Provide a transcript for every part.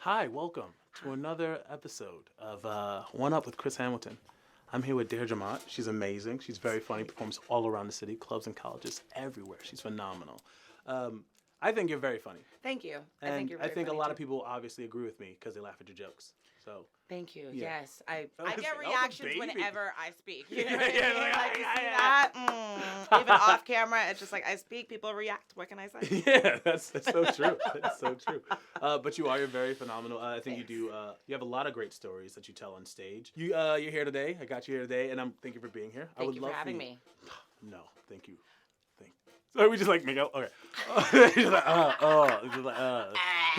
Hi, welcome to another episode of One Up with Chris Hamilton. I'm here with Dara Jemmott. She's amazing. She's very funny, performs all around the city, clubs and colleges, everywhere. She's phenomenal. I think you're very funny. Thank you. And I think a lot of people obviously agree with me because they laugh at your jokes. So Thank you. Yeah. Yes, I was- get that was a reactions baby. whenever I speak. You Yeah, know what I yeah, mean? like, Like, you yeah, see yeah. that? Even off camera, it's just like I speak, people react. What can I say? yeah, that's so true. That's so true. But you're very phenomenal. I think Thanks. you have a lot of great stories that you tell on stage. You're here today. I got you here today, and thank you for being here. I Thank would you love for having you. me. No, thank you. So we just like make out. Okay. Just like, Just like,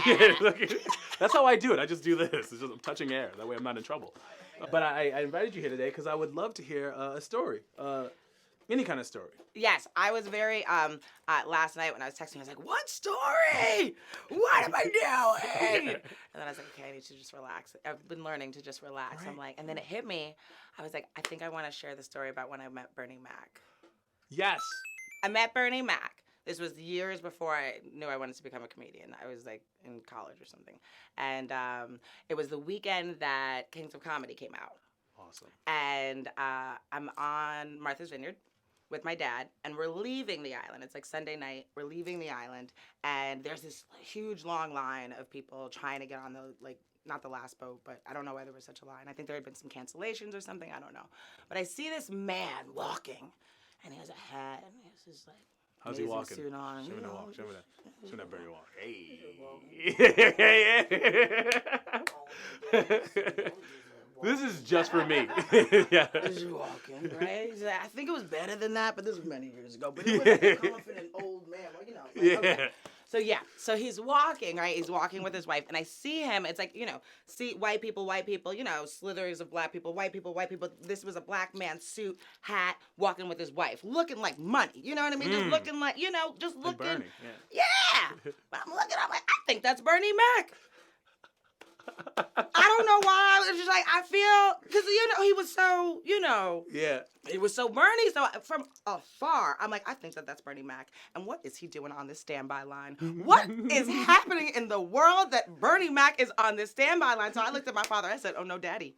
Yeah, it's like- that's how I do it. I just do this. It's just I'm touching air. That way I'm not in trouble. But I invited you here today because I would love to hear a story. Any kind of story. Yes, I was very last night when I was texting, I was like, "What story? What am I doing?" And then I was like, "Okay, I need to just relax." I've been learning to just relax. Right. I'm like, and then it hit me. I was like, I think I want to share the story about when I met Bernie Mac. Yes. I met Bernie Mac. This was years before I knew I wanted to become a comedian. I was like in college or something. And it was the weekend that Kings of Comedy came out. Awesome. And I'm on Martha's Vineyard with my dad, and we're leaving the island. It's like Sunday night. We're leaving the island, and there's this huge long line of people trying to get on the, like, not the last boat, but I don't know why there was such a line. I think there had been some cancellations or something. I don't know. But I see this man walking, and he has a hat, and he has this, like, How's he amazing walking? suit on. Show me you the know, walk. Show me that. Show me that Bernie walk. Hey. This is just for me. Yeah. He's walking, right? He's like, I think it was better than that, but this was many years ago. But he was like a confident old man, like, you know. Like, Yeah. okay. So he's walking, right? He's walking with his wife, and I see him. It's like, you know, see white people, you know, slithers of black people, white people. This was a black man, suit, hat, walking with his wife, looking like money. You know what I mean? Just looking like, you know, just And looking. Bernie. Yeah. Yeah. But I'm looking, I'm like, I think that's Bernie Mac. I don't know why. It's just like, I feel, because, you know, he was so, you know. Yeah. He was so Bernie. So from afar, I'm like, I think that's Bernie Mac. And what is he doing on this standby line? What is happening in the world that Bernie Mac is on this standby line? So I looked at my father. I said, oh, no, Daddy.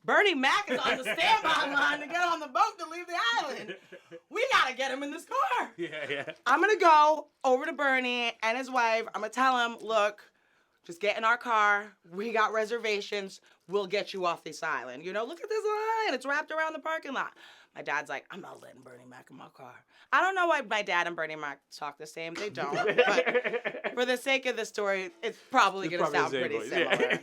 Bernie Mac is on the standby line to get on the boat to leave the island. We got to get him in this car. Yeah. I'm going to go over to Bernie and his wife. I'm going to tell him, look, just get in our car. We got reservations. We'll get you off this island. You know, look at this line. It's wrapped around the parking lot. My dad's like, I'm not letting Bernie Mac in my car. I don't know why my dad and Bernie Mac talk the same. They don't. But for the sake of the story, it's probably going to sound pretty similar.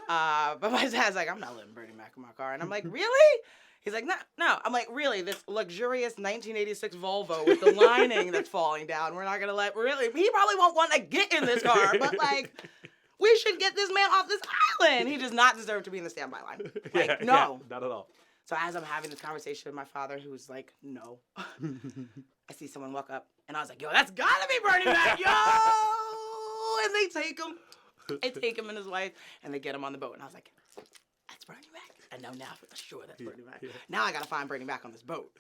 Yeah. But my dad's like, I'm not letting Bernie Mac in my car. And I'm like, really? He's like, no. I'm like, really? This luxurious 1986 Volvo with the lining that's falling down. We're not going to let, really? He probably won't want to get in this car. But, like, we should get this man off this island. He does not deserve to be in the standby line. Like, no. Yeah, not at all. So as I'm having this conversation with my father, who's like, no, I see someone walk up, and I was like, yo, that's gotta be Bernie Mac, yo! And they take him. They take him and his wife, and they get him on the boat. And I was like, that's Bernie Mac. I know now for sure that's Bernie Mac. Yeah. Now I gotta find Bernie Mac on this boat.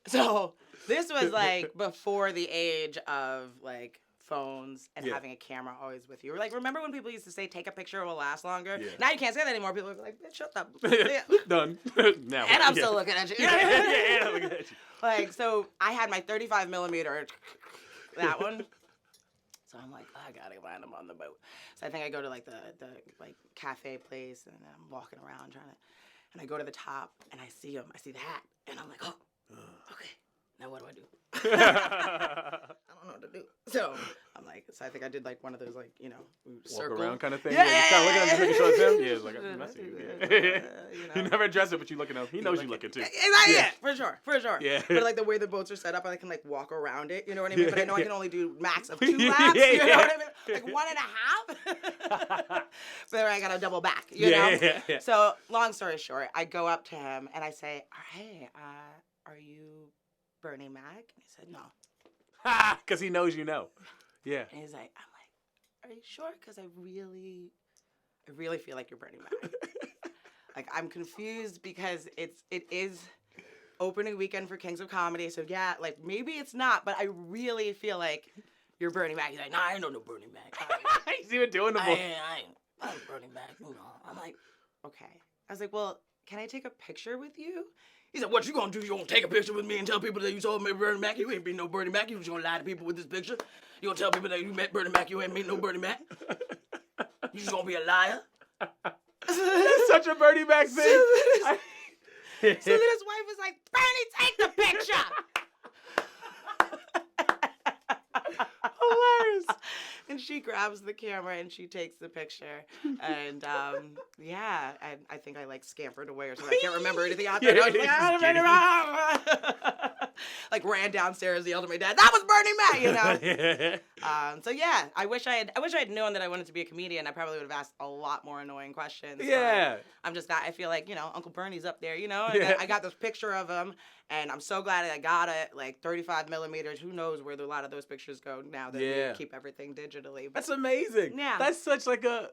So this was like before the age of like phones and having a camera always with you. Like, remember when people used to say, take a picture, it will last longer? Yeah. Now you can't say that anymore. People are like, shut up. Done. Now. And I'm still looking at you. Yeah, looking at you. Like, so I had my 35 millimeter, that one. So I'm like, I gotta find him on the boat. So I think I go to like the like cafe place, and I'm walking around and I go to the top and I see him. I see the hat, and I'm like, oh, okay. Now what do I do? I don't know what to do. So I'm like, so I think I did like one of those, like, you know, circle. Walk around kind of thing. Yeah, You kind of looking at him, just making sure it's him. Yeah, it's like, Yeah, I'm messing with you. you You know. never address it, but you looking at him. He knows you looking too. Yeah, for sure. Yeah. But like the way the boats are set up, I can like walk around it, you know what I mean? But I know I can only do max of 2 Yeah, laps, you know yeah. what I mean? Like 1.5. But then I gotta double back, you know? Yeah. So long story short, I go up to him and I say, hey, are you Bernie Mac? And he said, no. Because he knows you know. Yeah. And he's like, I'm like, are you sure? Because I really feel like you're Bernie Mac. Like, I'm confused because it is opening weekend for Kings of Comedy. So yeah, like maybe it's not, but I really feel like you're Bernie Mac. He's like, nah, I don't know Bernie Mac. even doing the voice. I'm Bernie Mac. You know. I'm like, okay. I was like, well, can I take a picture with you? He said, what you gonna do? You gonna take a picture with me and tell people that you told me Bernie Mac? You ain't been no Bernie Mac. You was gonna lie to people with this picture? You gonna tell people that you met Bernie Mac? You ain't meet no Bernie Mac? You just gonna be a liar? That's such a Bernie Mac thing. So then his wife was like, Bernie, take the picture. Hilarious. And she grabs the camera and she takes the picture. And yeah, and I think I like scampered away or something. I can't remember anything out there. I was like, like ran downstairs, yelled at my dad, that was Bernie Mac, you know? So yeah, I wish I had known that I wanted to be a comedian. I probably would have asked a lot more annoying questions. Yeah. I'm just not, I feel like, you know, Uncle Bernie's up there, you know? And I got this picture of him, and I'm so glad I got it, like 35 millimeters. Who knows where a lot of those pictures go now that we keep everything digitally. But that's amazing. Yeah. That's such like a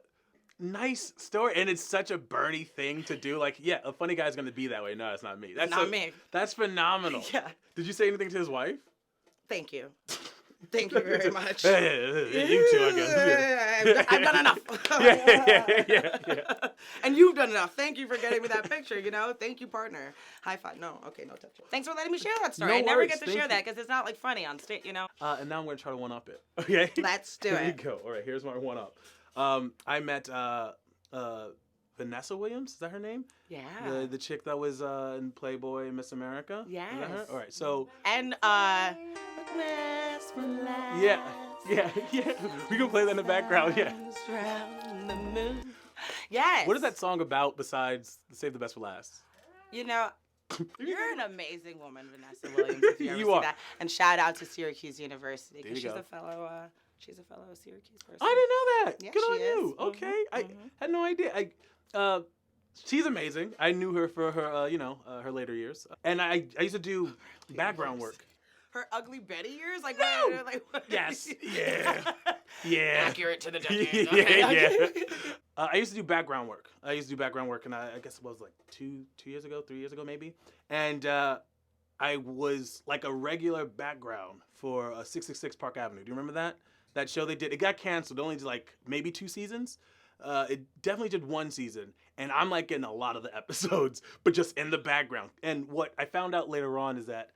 nice story, and it's such a Bernie thing to do. Like, yeah, a funny guy's gonna be that way. No, it's not me. That's not me. That's phenomenal. Yeah. Did you say anything to his wife? Thank you. Thank you very much. You too, I guess. I've done enough. Yeah. And you've done enough. Thank you for getting me that picture, you know? Thank you, partner. High five. No, okay, no touch. Thanks for letting me share that story. No I never worries. get to Thank share you. that because it's not, like, funny on stage, you know? And now I'm going to try to one-up it. Okay? Let's do Here it. you go. All right, here's my one-up. I met Vanessa Williams. Is that her name? Yeah. The chick that was in Playboy and Miss America? Yes. Is that her? All right, so... And, Yeah. We can play that in the background, yeah. Yes. What is that song about besides Save the Best for Last? You know, you're an amazing woman, Vanessa Williams, if you ever You see are. that. And shout out to Syracuse University, There you because go. she's a fellow Syracuse person. I didn't know that. Yeah, Good she on you. is. Okay. I had no idea. She's amazing. I knew her for her, her later years. And I used to do background work. Her ugly Betty years? Like, No! what? Yes. Yeah. Accurate to the decade. Yeah. I used to do background work. And I guess it was like 3 years ago maybe. And I was like a regular background for 666 Park Avenue. Do you remember that? That show they did? It got canceled. It only did like maybe 2 seasons. It definitely did 1 season. And I'm like in a lot of the episodes, but just in the background. And what I found out later on is that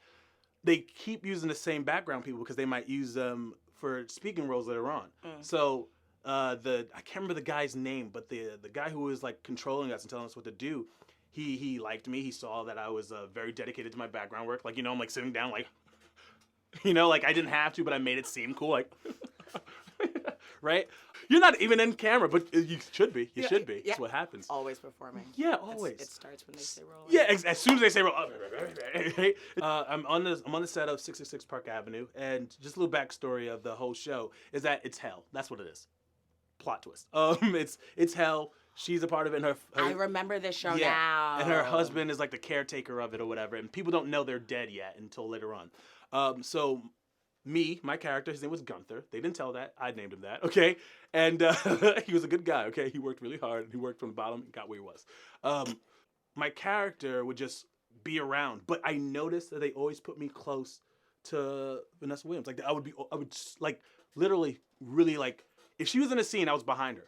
they keep using the same background people because they might use them for speaking roles later on. So I can't remember the guy's name, but the guy who was like controlling us and telling us what to do, he liked me. He saw that I was very dedicated to my background work. Like, I'm like sitting down like, like I didn't have to, but I made it seem cool. Like, right? You're not even in camera, but you should be. You should be. That's what happens. Always performing. Yeah, always. It starts when they say roll. Yeah, as soon as they say roll. I'm on the set of 666 Park Avenue, and just a little backstory of the whole show is that it's hell. That's what it is. Plot twist. It's hell. She's a part of it. And her I remember this show now. And her husband is like the caretaker of it or whatever, and people don't know they're dead yet until later on. So my character, his name was Gunther. They didn't tell that. I named him that, okay? And he was a good guy, okay? He worked really hard. He worked from the bottom and got where he was. My character would just be around, but I noticed that they always put me close to Vanessa Williams. Like, I would like literally really like, if she was in a scene, I was behind her.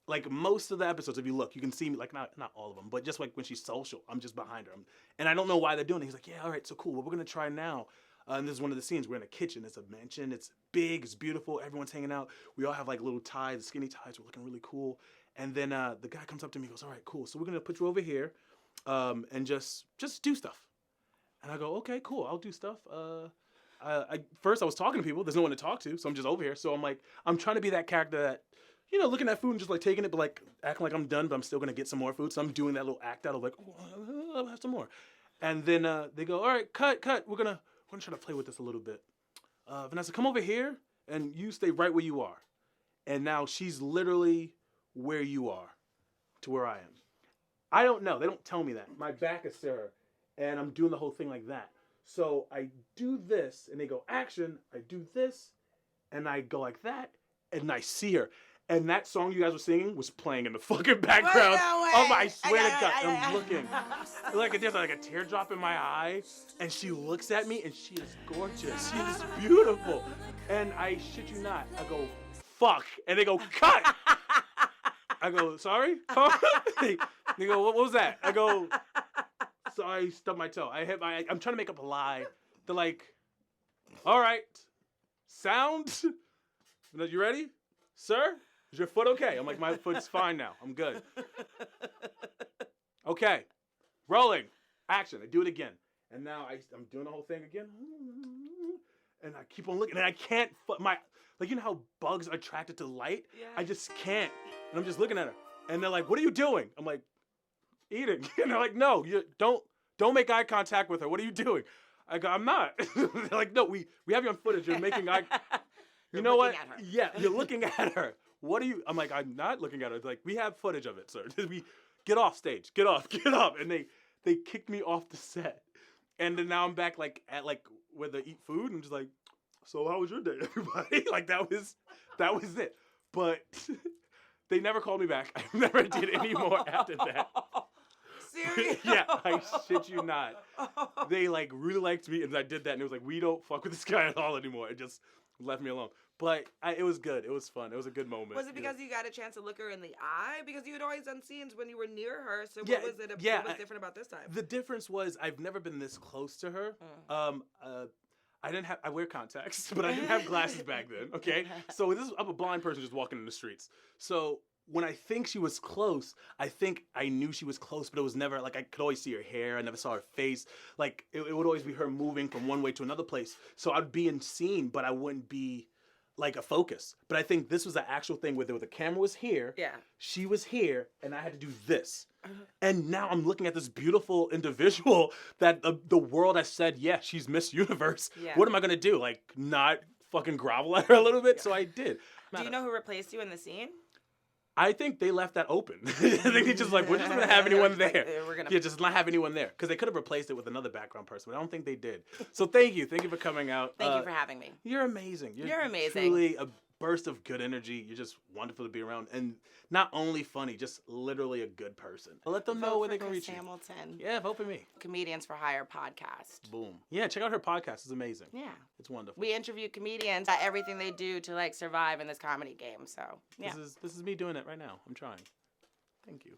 Like most of the episodes, if you look, you can see me, like not all of them, but just like when she's social, I'm just behind her. And I don't know why they're doing it. He's like, yeah, all right, so cool. What we're going to try now. And this is one of the scenes. We're in a kitchen. It's a mansion. It's big. It's beautiful. Everyone's hanging out. We all have like little ties, skinny ties. We're looking really cool. And then the guy comes up to me and goes, all right, cool. So we're going to put you over here and just do stuff. And I go, okay, cool. I'll do stuff. First, I was talking to people. There's no one to talk to. So I'm just over here. So I'm like, I'm trying to be that character that, looking at food and just like taking it, but like acting like I'm done, but I'm still going to get some more food. So I'm doing that little act out of like, oh, I'll have some more. And then they go, all right, cut. We're going to try to play with this a little bit. Vanessa, come over here, and you stay right where you are. And now she's literally where you are to where I am. I don't know. They don't tell me that. My back is to her, and I'm doing the whole thing like that. So I do this, and they go, action. I do this, and I go like that, and I see her. And that song you guys were singing was playing in the fucking background. I swear to God, I'm looking. Like there's like a teardrop in my eye, and she looks at me, and she is gorgeous. She is beautiful. And I shit you not, I go, fuck. And they go, cut. I go, sorry? Huh? They go, what was that? I go, sorry, stubbed my toe. I'm trying to make up a lie. They're like, all right, sound. You ready? Sir, is your foot okay? I'm like, my foot's fine now. I'm good. Okay, rolling, action. I do it again. And now I'm doing the whole thing again. And I keep on looking, and I can't, like, you know how bugs are attracted to light? Yeah. I just can't. And I'm just looking at her. And they're like, what are you doing? I'm like, eating. And they're like, no, you don't make eye contact with her. What are you doing? I go, I'm not. They're like, no, we have you on footage. You're making eye. You know what? At her. Yeah, you're looking at her. What are you? I'm like, I'm not looking at her. They're like, we have footage of it, sir. We get off stage. Get off. And they kicked me off the set. And then now I'm back at where they eat food. And I'm just like, so how was your day, everybody? Like that was it. But they never called me back. I never did any more after that. Seriously? Yeah, I shit you not. They really liked me, and I did that, and it was like, we don't fuck with this guy at all anymore. It just left me alone. But it was good. It was fun. It was a good moment. Was it because you got a chance to look her in the eye? Because you had always done scenes when you were near her. So Yeah, what was it? yeah, What was different about this time? The difference was I've never been this close to her. I wear contacts, but I didn't have glasses back then. Okay, so I'm a blind person just walking in the streets. So when I think she was close, I think I knew she was close, but it was never I could always see her hair. I never saw her face. It would always be her moving from one way to another place. So I'd be in scene, but I wouldn't be a focus. But I think this was the actual thing where the camera was here. Yeah. She was here, and I had to do this. And now I'm looking at this beautiful individual that the world has said, yeah, she's Miss Universe. Yeah. What am I going to do? Not fucking grovel at her a little bit? Yeah. So I did. Do you know who replaced you in the scene? I think they left that open. I think they just we're just going to have anyone there. Just not have anyone there. Because they could have replaced it with another background person, but I don't think they did. So thank you. Thank you for coming out. Thank you for having me. You're amazing. You're amazing. Truly a burst of good energy. You're just wonderful to be around. And not only funny, just literally a good person. I'll let them know where they can reach you. Hamilton. Yeah, vote for me. Comedians for Hire podcast. Boom. Yeah, check out her podcast. It's amazing. Yeah. It's wonderful. We interview comedians at everything they do to survive in this comedy game. So, yeah. This is me doing it right now. I'm trying. Thank you.